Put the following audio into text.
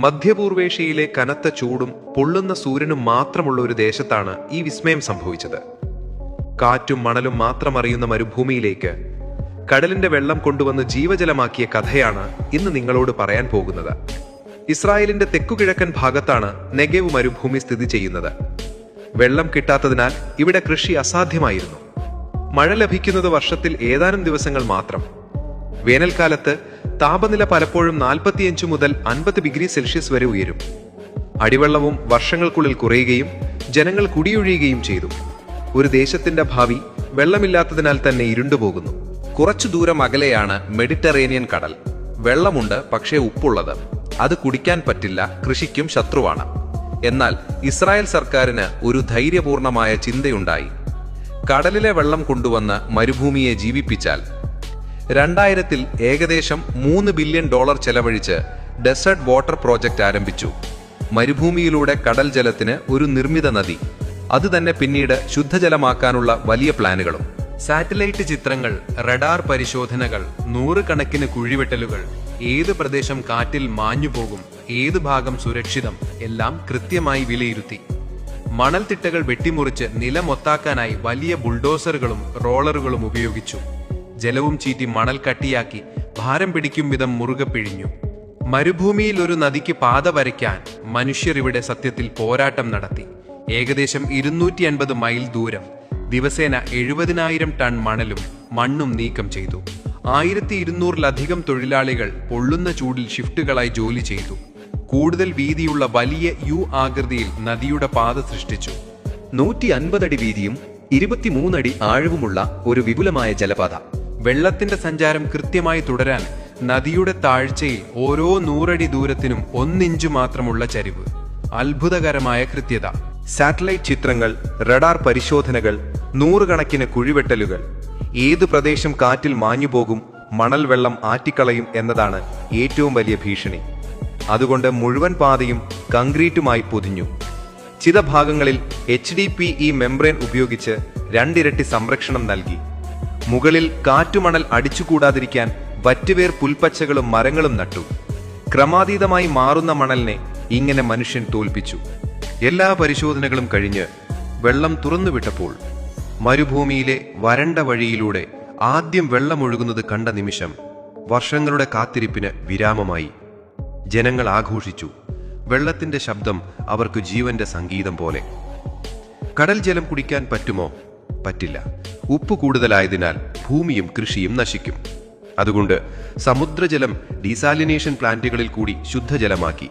മധ്യപൂർവേഷ്യയിലെ കനത്ത ചൂടും പൊള്ളുന്ന സൂര്യനും മാത്രമുള്ള ഒരു ദേശത്താണ് ഈ വിസ്മയം സംഭവിച്ചത്. കാറ്റും മണലും മാത്രം അറിയുന്ന മരുഭൂമിയിലേക്ക് കടലിന്റെ വെള്ളം കൊണ്ടുവന്ന് ജീവജലമാക്കിയ കഥയാണ് ഇന്ന് നിങ്ങളോട് പറയാൻ പോകുന്നത്. ഇസ്രായേലിന്റെ തെക്കുകിഴക്കൻ ഭാഗത്താണ് നെഗേവ് മരുഭൂമി സ്ഥിതി ചെയ്യുന്നത്. വെള്ളം കിട്ടാത്തതിനാൽ ഇവിടെ കൃഷി അസാധ്യമായിരുന്നു. മഴ ലഭിക്കുന്നത് വർഷത്തിൽ ഏതാനും ദിവസങ്ങൾ മാത്രം. വേനൽക്കാലത്ത് താപനില പലപ്പോഴും 45 മുതൽ 50 ഡിഗ്രി സെൽഷ്യസ് വരെ ഉയരും. അടിവെള്ളവും വർഷങ്ങൾക്കുള്ളിൽ കുറയുകയും ജനങ്ങൾ കുടിയൊഴിയുകയും ചെയ്തു. ഒരു ദേശത്തിന്റെ ഭാവി വെള്ളമില്ലാത്തതിനാൽ തന്നെ ഇരുണ്ടുപോകുന്നു. കുറച്ചു ദൂരം അകലെയാണ് മെഡിറ്ററേനിയൻ കടൽ. വെള്ളമുണ്ട്, പക്ഷേ ഉപ്പുള്ളത്. അത് കുടിക്കാൻ പറ്റില്ല, കൃഷിക്കും ശത്രുവാണ്. എന്നാൽ ഇസ്രായേൽ സർക്കാരിന് ഒരു ധൈര്യപൂർണമായ ചിന്തയുണ്ടായി. കടലിലെ വെള്ളം കൊണ്ടുവന്ന് മരുഭൂമിയെ ജീവിപ്പിച്ചാൽ 2000-ൽ ഏകദേശം $3 ബില്യൺ ചെലവഴിച്ച് ഡെസേർട്ട് വാട്ടർ പ്രോജക്റ്റ് ആരംഭിച്ചു. മരുഭൂമിയിലൂടെ കടൽ ജലത്തിന് ഒരു നിർമ്മിത നദി, അത് തന്നെ പിന്നീട് ശുദ്ധജലമാക്കാനുള്ള വലിയ പ്ലാനുകളും. സാറ്റലൈറ്റ് ചിത്രങ്ങൾ, റഡാർ പരിശോധനകൾ, 100 കണക്കിന് കുഴിവെട്ടലുകൾ, ഏത് പ്രദേശം കാറ്റിൽ മാഞ്ഞുപോകും, ഏത് ഭാഗം സുരക്ഷിതം, എല്ലാം കൃത്യമായി വിലയിരുത്തി. മണൽത്തിട്ടകൾ വെട്ടിമുറിച്ച് നിലമൊത്താക്കാനായി വലിയ ബുൾഡോസറുകളും റോളറുകളും ഉപയോഗിച്ചു. ജലവും ചീറ്റി മണൽ കട്ടിയാക്കി ഭാരം പിടിക്കും വിധം മുറുകെ പിഴിഞ്ഞു. മരുഭൂമിയിൽ ഒരു നദിക്ക് പാത വരയ്ക്കാൻ മനുഷ്യർ ഇവിടെ സത്യത്തിൽ പോരാട്ടം നടത്തി. ഏകദേശം 250 മൈൽ ദൂരം ദിവസേന 70,000 ടൺ മണലും മണ്ണും നീക്കം ചെയ്തു. 1200-ലധികം തൊഴിലാളികൾ പൊള്ളുന്ന ചൂടിൽ ഷിഫ്റ്റുകളായി ജോലി ചെയ്തു. കൂടുതൽ വീതിയുള്ള വലിയ യു ആകൃതിയിൽ നദിയുടെ പാത സൃഷ്ടിച്ചു. 150 അടി വീതിയും 23 അടി ആഴവുമുള്ള ഒരു വിപുലമായ ജലപാത. വെള്ളത്തിന്റെ സഞ്ചാരം കൃത്യമായി തുടരാൻ നദിയുടെ താഴ്ചയിൽ ഓരോ 100 അടി ദൂരത്തിനും 1 ഇഞ്ച് മാത്രമുള്ള ചരിവ്. അത്ഭുതകരമായ കൃത്യത. സാറ്റലൈറ്റ് ചിത്രങ്ങൾ, റഡാർ പരിശോധനകൾ, 100 കണക്കിന് കുഴിവെട്ടലുകൾ. ഏത് പ്രദേശം കാറ്റിൽ മാഞ്ഞുപോകും, മണൽ വെള്ളം ആറ്റിക്കളയും എന്നതാണ് ഏറ്റവും വലിയ ഭീഷണി. അതുകൊണ്ട് മുഴുവൻ പാതയും കൺക്രീറ്റുമായി പൊതിഞ്ഞു. ചില ഭാഗങ്ങളിൽ HDPE മെംബ്രെയിൻ ഉപയോഗിച്ച് 2 ഇരട്ടി സംരക്ഷണം നൽകി. മുകളിൽ കാറ്റുമണൽ അടിച്ചുകൂടാതിരിക്കാൻ വറ്റുവേർ പുൽപ്പച്ചകളും മരങ്ങളും നട്ടു. ക്രമാതീതമായി മാറുന്ന മണലിനെ ഇങ്ങനെ മനുഷ്യൻ തോൽപ്പിച്ചു. എല്ലാ പരിശോധനകളും കഴിഞ്ഞ് വെള്ളം തുറന്നുവിട്ടപ്പോൾ മരുഭൂമിയിലെ വരണ്ട വഴിയിലൂടെ ആദ്യം വെള്ളമൊഴുകുന്നത് കണ്ട നിമിഷം വർഷങ്ങളുടെ കാത്തിരിപ്പിന് വിരാമമായി. ജനങ്ങൾ ആഘോഷിച്ചു. വെള്ളത്തിന്റെ ശബ്ദം അവർക്ക് ജീവന്റെ സംഗീതം പോലെ. കടൽ ജലം കുടിക്കാൻ പറ്റുമോ? പറ്റില്ല. ഉപ്പ് കൂടുതലായതിനാൽ ഭൂമിയും കൃഷിയും നശിക്കും. അതുകൊണ്ട് സമുദ്രജലം ഡീസാലിനേഷൻ പ്ലാന്റുകളിൽ കൂടി ശുദ്ധജലമാക്കി.